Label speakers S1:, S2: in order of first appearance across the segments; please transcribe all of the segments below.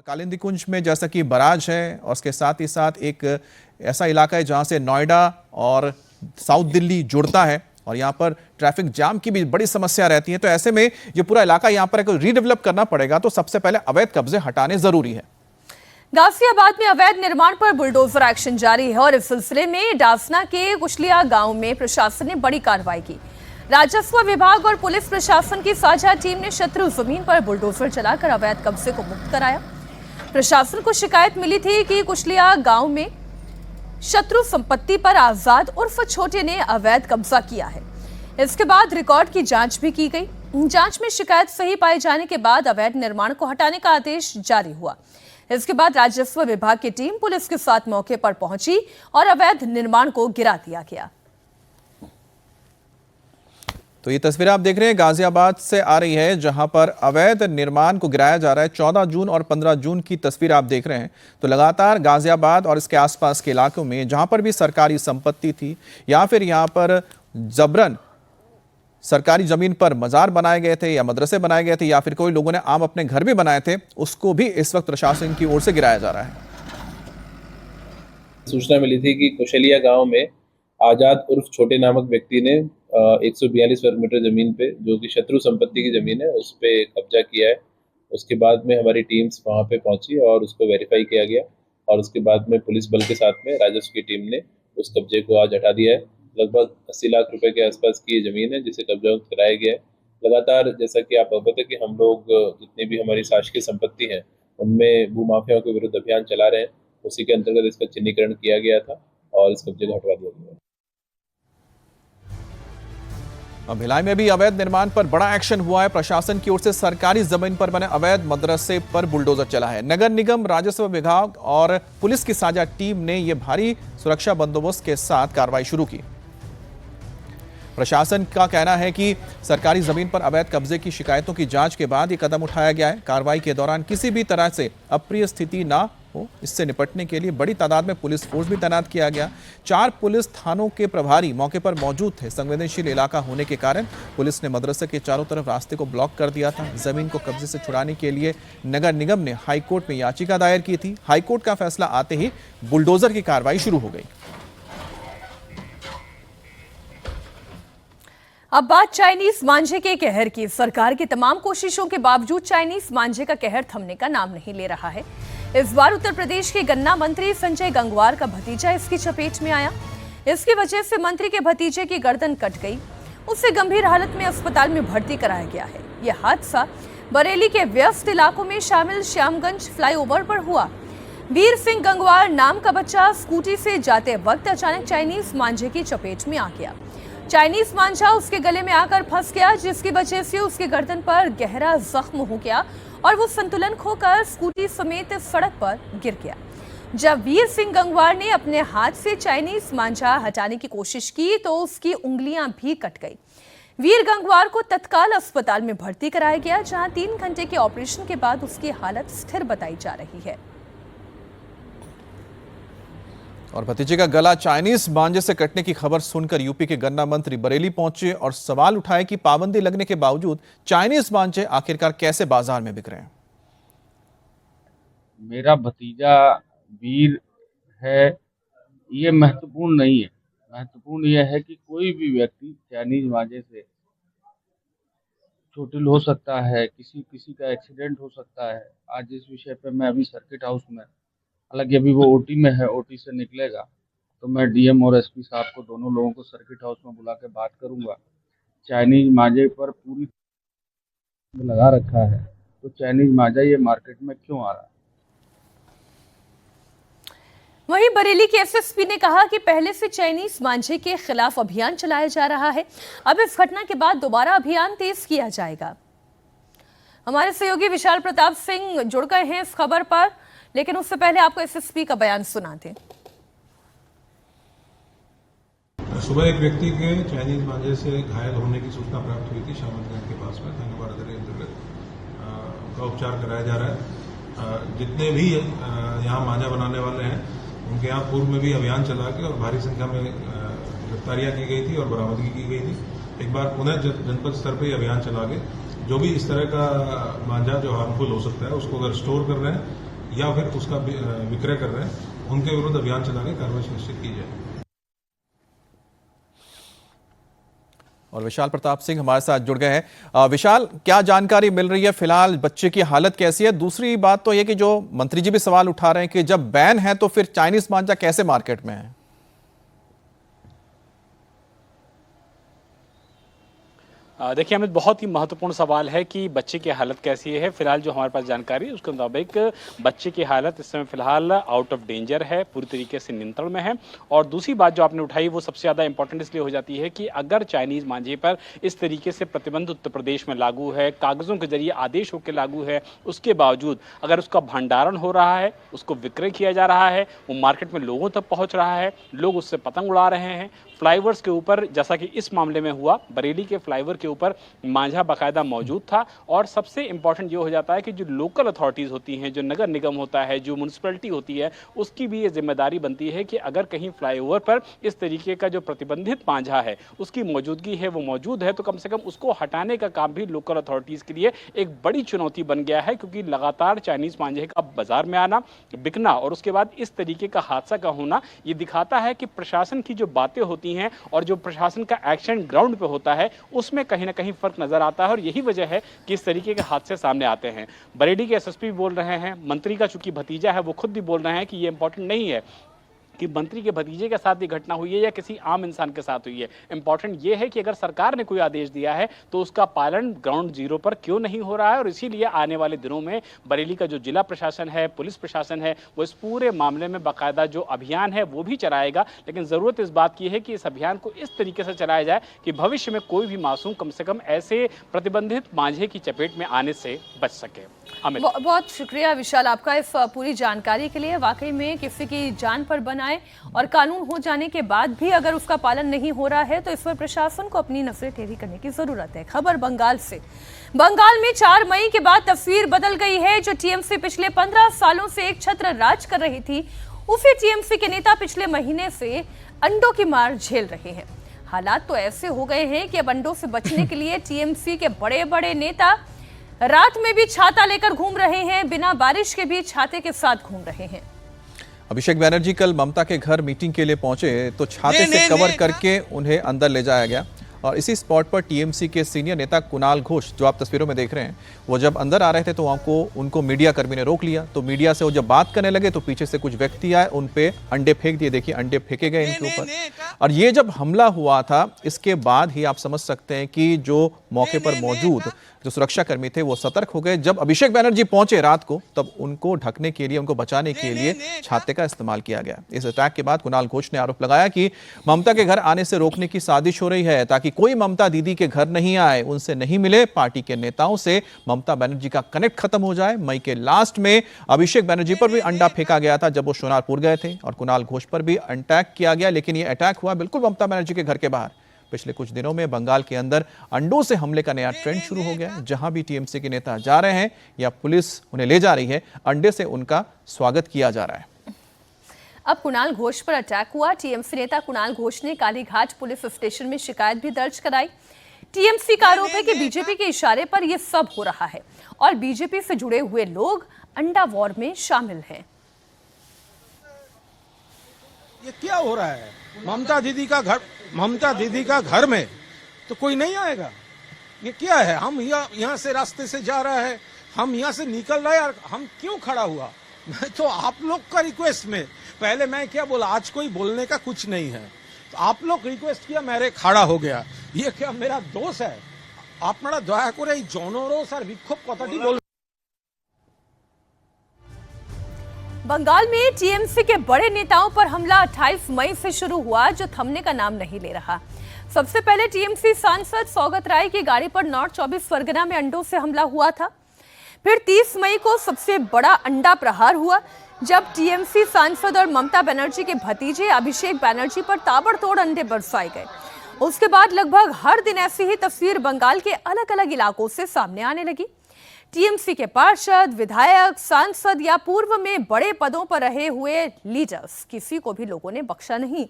S1: कालिंदी कुंज में जैसा कि बराज है और उसके साथ ही साथ एक ऐसा इलाका है जहां से नोएडा और साउथ दिल्ली जुड़ता है और यहां पर ट्रैफिक जाम की भी बड़ी समस्या रहती है। तो ऐसे में ये पूरा इलाका यहां पर रीडेवलप करना पड़ेगा, तो सबसे पहले अवैध कब्जे हटाने जरूरी है।
S2: गाजियाबाद में अवैध निर्माण पर बुलडोजर एक्शन जारी है और इस सिलसिले में डासना के कुशलिया गांव में प्रशासन ने बड़ी कार्रवाई की। राजस्व विभाग और पुलिस प्रशासन की साझा टीम ने शत्रु जमीन पर बुलडोजर चलाकर अवैध कब्जे को मुक्त कराया। प्रशासन को शिकायत मिली थी कि कुशलिया गांव में शत्रु संपत्ति पर आजाद उर्फ छोटे ने अवैध कब्जा किया है। इसके बाद रिकॉर्ड की जांच भी की गई। जांच में शिकायत सही पाए जाने के बाद अवैध निर्माण को हटाने का आदेश जारी हुआ। इसके बाद राजस्व विभाग की टीम पुलिस के साथ मौके पर पहुंची और अवैध निर्माण को गिरा दिया गया।
S1: तो ये तस्वीर आप देख रहे हैं गाजियाबाद से आ रही है, जहां पर अवैध निर्माण को गिराया जा रहा है। 14 जून और 15 जून की तस्वीर आप देख रहे हैं। तो लगातार गाजियाबाद और इसके आसपास के इलाकों में जहां पर भी सरकारी संपत्ति थी या फिर यहां पर जबरन सरकारी जमीन पर मजार बनाए गए थे या मदरसे बनाए गए थे या फिर कोई लोगों ने आम अपने घर भी बनाए थे, उसको भी इस वक्त प्रशासन की ओर से गिराया जा रहा है।
S3: सूचना मिली थी कि कुशलिया गांव में आजाद उर्फ छोटे नामक व्यक्ति ने 142 वर्ग मीटर जमीन पे, जो कि शत्रु संपत्ति की जमीन है, उस पे कब्जा किया है। उसके बाद में हमारी टीम्स वहां पे पहुंची और उसको वेरीफाई किया गया और उसके बाद में पुलिस बल के साथ में राजस्व की टीम ने उस कब्जे को आज हटा दिया है। लगभग 80 लाख रुपए के आसपास की जमीन है जिसे कब्जा कराया गया है। लगातार जैसा कि आप अवगत है कि हम लोग जितनी भी हमारी शासकीय संपत्ति है उनमें भूमाफियाओं के विरुद्ध अभियान चला रहे हैं। उसी के अंतर्गत इसका चिन्हीकरण किया गया था और इस कब्जे को हटवा दिया गया है।
S1: अब भिलाई में भी अवैध निर्माण पर बड़ा एक्शन हुआ है। प्रशासन की ओर से सरकारी जमीन पर बने अवैध मदरसे पर बुलडोजर चला है। नगर निगम, राजस्व विभाग और पुलिस की साझा टीम ने यह भारी सुरक्षा बंदोबस्त के साथ कार्रवाई शुरू की। प्रशासन का कहना है कि सरकारी जमीन पर अवैध कब्जे की शिकायतों की जांच के बाद यह कदम उठाया गया है। कार्रवाई के दौरान किसी भी तरह से अप्रिय स्थिति ना हो, इससे निपटने के लिए बड़ी तादाद में पुलिस फोर्स भी तैनात किया गया। 4 पुलिस थानों के प्रभारी मौके पर मौजूद थे। संवेदनशील इलाका होने के कारण पुलिस ने मदरसे के चारों तरफ रास्ते को ब्लॉक कर दिया था। जमीन को कब्जे से छुड़ाने के लिए नगर निगम ने हाईकोर्ट में याचिका दायर की थी। हाईकोर्ट का फैसला आते ही बुलडोजर की कार्रवाई शुरू हो गई।
S2: अब बात चाइनीज मांझे के कहर की। सरकार की तमाम कोशिशों के बावजूद चाइनीज मांझे का कहर थमने का नाम नहीं ले रहा है। इस बार उत्तर प्रदेश के गन्ना मंत्री संजय गंगवार का भतीजा इसकी चपेट में आया। इसकी वजह से मंत्री के भतीजे की गर्दन कट गई। उसे गंभीर हालत में अस्पताल में भर्ती कराया गया है। यह हादसा बरेली के व्यस्त इलाकों में शामिल श्यामगंज फ्लाईओवर पर हुआ। वीर सिंह गंगवार नाम का बच्चा स्कूटी से जाते वक्त अचानक चाइनीज मांझे की चपेट में आ गया। चाइनीज मांझा उसके गले में आकर फंस गया, जिसकी वजह से उसके गर्दन पर गहरा जख्म हो गया और वो संतुलन खोकर स्कूटी समेत सड़क पर गिर गया। जब वीर सिंह गंगवार ने अपने हाथ से चाइनीज मांझा हटाने की कोशिश की तो उसकी उंगलियां भी कट गई। वीर गंगवार को तत्काल अस्पताल में भर्ती कराया गया, जहां 3 घंटे के ऑपरेशन के बाद उसकी हालत स्थिर बताई जा रही है।
S1: और भतीजे का गला चाइनीज मांझे से कटने की खबर सुनकर यूपी के गन्ना मंत्री बरेली पहुंचे और सवाल उठाए कि पाबंदी लगने के बावजूद चाइनीज मांझे आखिरकार कैसे बाजार में बिक रहे हैं।
S4: मेरा भतीजा वीर है, ये महत्वपूर्ण नहीं है। महत्वपूर्ण यह है कि कोई भी व्यक्ति चाइनीज मांझे से चोटिल हो सकता है, किसी का एक्सीडेंट हो सकता है। आज इस विषय पे मैं अभी सर्किट हाउस में, हालांकि अभी वो ओटी में है, ओटी से निकलेगा तो मैं डीएम और एसपी साहब को, दोनों लोगों को सर्किट हाउस में बुला के बात करूंगा। चाइनीज मांझे पर पूरी लगा रखा है, तो चाइनीज मांझा ये मार्केट में क्यों आ रहा है।
S2: वहीं बरेली के एसएसपी ने कहा कि पहले से चाइनीज मांझे के खिलाफ अभियान चलाया जा रहा है। अब इस घटना के बाद दोबारा अभियान तेज किया जाएगा। हमारे सहयोगी विशाल प्रताप सिंह जुड़ गए हैं इस खबर पर, लेकिन उससे पहले आपको एसएसपी का बयान सुनाते हैं।
S5: सुबह एक व्यक्ति के चाइनीज मांझे से घायल होने की सूचना प्राप्त हुई थी शामतगंज के पास में। थाना बारादरी अंतर्गत उनका उपचार कराया जा रहा है। जितने भी यहाँ मांझा बनाने वाले हैं उनके यहाँ पूर्व में भी अभियान चला के और भारी संख्या में गिरफ्तारियां की गई थी और बरामदगी की गई थी। एक बार पुनः जनपद स्तर पर अभियान चला के जो भी इस तरह का मांझा जो हार्मफुल हो सकता है उसको अगर स्टोर कर रहे हैं या फिर उसका विक्रय कर रहे हैं, उनके विरुद्ध अभियान चला के कार्रवाई सुनिश्चित की जाए।
S1: और विशाल प्रताप सिंह हमारे साथ जुड़ गए हैं। विशाल, क्या जानकारी मिल रही है फिलहाल, बच्चे की हालत कैसी है? दूसरी बात तो ये कि जो मंत्री जी भी सवाल उठा रहे हैं कि जब बैन है तो फिर चाइनीज मांझा कैसे मार्केट में है?
S6: देखिए अमित, बहुत ही महत्वपूर्ण सवाल है कि बच्चे की हालत कैसी है। फिलहाल जो हमारे पास जानकारी है उसके मुताबिक बच्चे की हालत इस समय फिलहाल आउट ऑफ डेंजर है, पूरी तरीके से नियंत्रण में है। और दूसरी बात जो आपने उठाई वो सबसे ज़्यादा इंपॉर्टेंट इसलिए हो जाती है कि अगर चाइनीज़ मांझे पर इस तरीके से प्रतिबंध उत्तर प्रदेश में लागू है, कागज़ों के जरिए आदेश होकर लागू है, उसके बावजूद अगर उसका भंडारण हो रहा है, उसको विक्रय किया जा रहा है, वो मार्केट में लोगों तक पहुँच रहा है, लोग उससे पतंग उड़ा रहे हैं। फ्लाईओवर्स के ऊपर, जैसा कि इस मामले में हुआ, बरेली के फ्लाईओवर के ऊपर मांझा बाकायदा मौजूद था। और सबसे इंपॉर्टेंट ये हो जाता है कि जो लोकल अथॉरिटीज़ होती हैं, जो नगर निगम होता है, जो म्यूनसिपैलिटी होती है, उसकी भी ये जिम्मेदारी बनती है कि अगर कहीं फ्लाईओवर पर इस तरीके का जो प्रतिबंधित मांझा है उसकी मौजूदगी है, वो मौजूद है, तो कम से कम उसको हटाने का काम भी लोकल अथॉरिटीज़ के लिए एक बड़ी चुनौती बन गया है। क्योंकि लगातार चाइनीज़ मांझे का बाजार में आना, बिकना और उसके बाद इस तरीके का हादसा का होना, ये दिखाता है कि प्रशासन की जो बातें होती हैं और जो प्रशासन का एक्शन ग्राउंड पे होता है उसमें कहीं ना कहीं फर्क नजर आता है। और यही वजह है कि इस तरीके के हादसे सामने आते हैं। बरेली के एसएसपी भी बोल रहे हैं, मंत्री का चूंकि भतीजा है वो खुद भी बोल रहे हैं कि ये इंपॉर्टेंट नहीं है कि मंत्री के भतीजे के साथ ये घटना हुई है या किसी आम इंसान के साथ हुई है। इंपॉर्टेंट ये है कि अगर सरकार ने कोई आदेश दिया है तो उसका पालन ग्राउंड जीरो पर क्यों नहीं हो रहा है। और इसीलिए आने वाले दिनों में बरेली का जो जिला प्रशासन है, पुलिस प्रशासन है, वो इस पूरे मामले में बाकायदा जो अभियान है वो भी चलाएगा। लेकिन ज़रूरत इस बात की है कि इस अभियान को इस तरीके से चलाया जाए कि भविष्य में कोई भी मासूम कम से कम ऐसे प्रतिबंधित मांझे की चपेट में आने से बच सके।
S2: बहुत शुक्रिया विशाल आपका इस पूरी जानकारी के लिए। वाकई में किसी की जान पर बनाए और कानून हो जाने के बाद भी अगर उसका पालन नहीं हो रहा है तो इस पर प्रशासन को अपनी नजरें टेढ़ी करने की जरूरत है। खबर बंगाल से। बंगाल में 4 मई के बाद तस्वीर बदल गई है। जो टीएमसी पिछले 15 सालों से एक छत्र राज कर रही थी, उसी टीएमसी के नेता पिछले महीने से अंडों की मार झेल रहे हैं। हालात तो ऐसे हो गए हैं कि अब अंडों से बचने के लिए टीएमसी के बड़े बड़े नेता रात में भी छाता लेकर घूम रहे हैं, बिना बारिश के भी छाते के साथ घूम रहे हैं।
S1: अभिषेक बैनर्जी कल ममता के घर मीटिंग के लिए पहुंचे तो छाते से कवर करके उन्हें अंदर ले जाया गया। और इसी स्पॉट पर टीएमसी के सीनियर नेता कुणाल घोष, जो आप तस्वीरों में देख रहे हैं, वो जब अंदर आ रहे थे तो उनको मीडिया कर्मी ने रोक लिया। तो मीडिया से वो जब बात करने लगे तो पीछे से कुछ व्यक्ति आए, उन पे अंडे फेंक दिए। देखिए अंडे फेंके गए इनके ऊपर। और ये जब हमला हुआ था इसके बाद ही आप समझ सकते हैं कि जो मौके पर मौजूद जो सुरक्षा कर्मी थे वो सतर्क हो गए। जब अभिषेक बैनर्जी पहुंचे रात को तब उनको ढकने के लिए, उनको बचाने के लिए छाते का इस्तेमाल किया गया। इस अटैक के बाद कुणाल घोष ने आरोप लगाया कि ममता के घर आने से रोकने की साजिश हो रही है ताकि कोई ममता दीदी के घर नहीं आए, उनसे नहीं मिले, पार्टी के नेताओं से ममता बनर्जी का कनेक्ट खत्म हो जाए। मई के लास्ट में अभिषेक बैनर्जी पर भी अंडा फेंका गया था जब वो सोनारपुर गए थे, और कुणाल घोष पर भी अटैक किया गया। लेकिन ये अटैक हुआ बिल्कुल ममता बनर्जी के घर के बाहर। पिछले कुछ दिनों में बंगाल के अंदर अंडों से हमले का नया ट्रेंड शुरू हो गया। जहां भी टीएमसी के नेता जा रहे हैं या पुलिस उन्हें ले जा रही है, अंडे से उनका स्वागत किया जा रहा है।
S2: अब कुणाल घोष पर अटैक हुआ। टीएमसी नेता कुणाल घोष ने कालीघाट पुलिस स्टेशन में शिकायत भी दर्ज कराई। टीएमसी का आरोप है कि बीजेपी के इशारे पर यह सब हो रहा है और बीजेपी से जुड़े हुए लोग अंडा वॉर में शामिल हैं।
S7: ये क्या हो रहा है? ममता दीदी का घर में तो कोई नहीं आएगा। ये क्या है? हम यहाँ से रास्ते से जा रहा है, हम यहाँ से निकल रहे हैं, हम क्यों खड़ा हुआ? मैं तो आप लोग का रिक्वेस्ट में, पहले मैं क्या बोला, आज कोई बोलने का कुछ नहीं है, तो आप लोग रिक्वेस्ट किया, मेरे खड़ा हो गया। ये क्या मेरा दोस्त है? आपनारा दया करे जनरोष और विक्षोभ कथाटी बोल।
S2: बंगाल में टीएमसी के बड़े नेताओं पर हमला 28 मई से शुरू हुआ, जो थमने का नाम नहीं ले रहा। सबसे पहले टीएमसी सांसद सौगत राय की गाड़ी पर नॉर्थ 24 परगना में अंडों से हमला हुआ था। फिर 30 मई को सबसे बड़ा अंडा प्रहार हुआ, जब टीएमसी सांसद और ममता बनर्जी के भतीजे अभिषेक बैनर्जी पर ताबड़तोड़ अंडे बरसाए गए। उसके बाद लगभग हर दिन ऐसी ही तस्वीर बंगाल के अलग अलग इलाकों से सामने आने लगी। टीएमसी के पार्षद, विधायक, सांसद या पूर्व में बड़े पदों पर रहे हुए लीडर्स, किसी को भी लोगों ने बख्शा नहीं।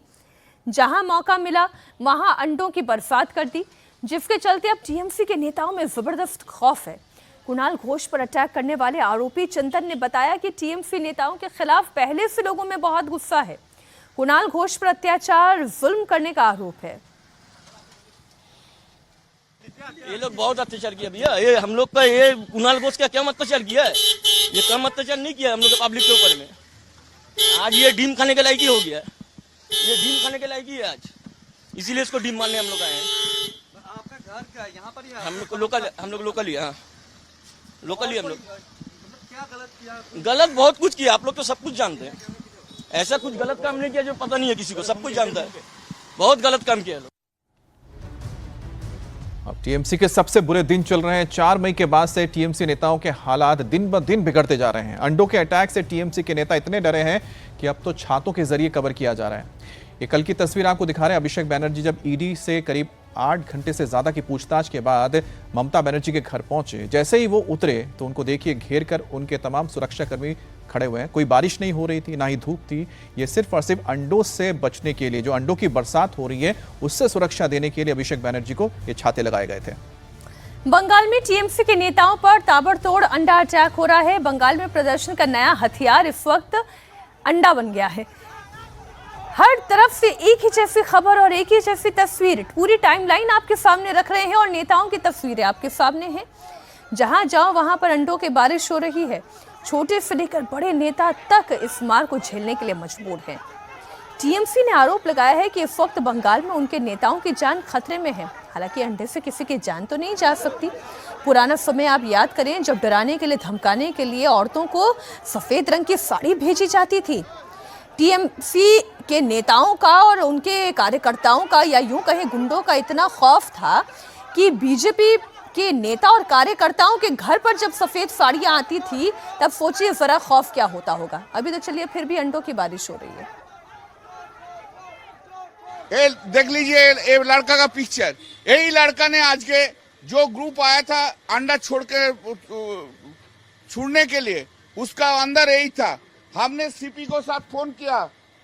S2: जहां मौका मिला वहां अंडों की बरसात कर दी, जिसके चलते अब टीएमसी के नेताओं में जबरदस्त खौफ है। कुणाल घोष पर अटैक करने वाले आरोपी चंदन ने बताया कि टीएमसी नेताओं के खिलाफ पहले से लोगों में बहुत गुस्सा है। कुणाल घोष पर अत्याचार, जुल्म करने का आरोप है।
S8: ये लोग बहुत अत्याचार किया भैया, ये हम लोग का ये कुणाल घोष का क्या अत्याचार किया है? ये कम अत्याचार नहीं किया हम लोग पब्लिक के ऊपर में। आज ये डीम खाने के लायक ही हो गया, ये डीम खाने के लायक ही है आज, इसीलिए इसको डीम मारने हम लोग आए हैं।
S9: आपका घर क्या यहाँ पर ही?
S8: हम लोग लोकल ही, हाँ लोकल ही हम लोग।
S9: क्या गलत किया?
S8: गलत बहुत कुछ किया, आप लोग तो सब कुछ जानते हैं। ऐसा कुछ गलत काम नहीं किया जो पता नहीं है किसी को, सब कुछ जानता है। बहुत गलत काम किया लोग।
S1: अब टीएमसी के सबसे बुरे दिन चल रहे हैं। 4 मई के बाद से टीएमसी नेताओं के हालात दिन ब दिन बिगड़ते जा रहे हैं। अंडों के अटैक से टीएमसी के नेता इतने डरे हैं कि अब तो छातों के जरिए कवर किया जा रहा है। ये कल की तस्वीर आपको दिखा रहे हैं। अभिषेक बैनर्जी जब ईडी से करीब 8 घंटे से ज्यादा की पूछताछ के बाद ममता बनर्जी के घर पहुंचे, जैसे ही वो उतरे तो उनको देखिए घेर कर उनके तमाम सुरक्षाकर्मी खड़े हुए हैं। कोई बारिश नहीं हो रही थी, ना ही धूप थी। ये सिर्फ और सिर्फ अंडों से बचने के लिए, जो अंडों की बरसात हो रही है उससे सुरक्षा देने के लिए अभिषेक बैनर्जी को ये छाते लगाए गए थे।
S2: बंगाल में टीएमसी के नेताओं पर ताबड़तोड़ अंडा अटैक हो रहा है। बंगाल में प्रदर्शन का नया हथियार इस वक्त अंडा बन गया है। हर तरफ से एक ही जैसी खबर और एक ही जैसी तस्वीर, पूरी टाइमलाइन आपके सामने रख रहे हैं और नेताओं की तस्वीरें आपके सामने हैं। जहां जाओ वहां पर अंडों की बारिश हो रही है। छोटे से लेकर बड़े नेता तक इस मार को झेलने के लिए मजबूर हैं। टीएमसी ने आरोप लगाया है कि इस वक्त बंगाल में उनके नेताओं की जान खतरे में है। हालांकि अंडे से किसी की जान तो नहीं जा सकती। पुराना समय आप याद करें जब डराने के लिए, धमकाने के लिए औरतों को सफेद रंग की साड़ी भेजी जाती थी। टीएमसी के नेताओं का और उनके कार्यकर्ताओं का, या यूं कहें गुंडों का, इतना खौफ था कि बीजेपी के नेता और कार्यकर्ताओं के घर पर जब सफेद साड़ियां आती थी तब सोचिए जरा खौफ क्या होता होगा। अभी तो चलिए फिर भी अंडों की बारिश हो रही है।
S10: ये देख लीजिए, ये लड़का का पिक्चर। यही लड़का ने आज के जो ग्रुप आया था अंडा छोड़ने के लिए, उसका अंदर यही था। हमने सीपी को साथ फोन किया,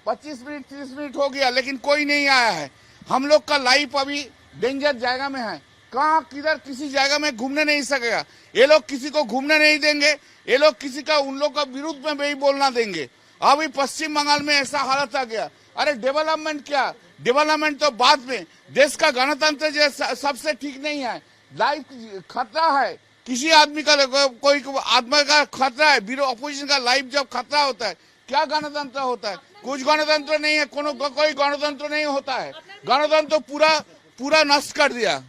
S10: 25 मिनट 30 मिनट हो गया, लेकिन कोई नहीं आया है। हम लोग का लाइफ अभी डेंजर जगह में है। कहाँ किधर किसी जगह में घूमने नहीं सकेगा। ये लोग किसी को घूमने नहीं देंगे। ये लोग किसी का, उन लोग का विरुद्ध में भी बोलना देंगे। अभी पश्चिम बंगाल में ऐसा हालत आ गया। अरे डेवलपमेंट क्या, डेवलपमेंट तो बाद में। देश का गणतंत्र जो सबसे ठीक नहीं है। लाइफ खतरा है, किसी आदमी का, कोई आदमी का खतरा है। अपोजिशन का लाइफ जब खतरा होता है, क्या गणतंत्र होता है? कुछ गणतंत्र नहीं है, कोई गणतंत्र नहीं होता है। गणतंत्र पूरा नष्ट कर दिया।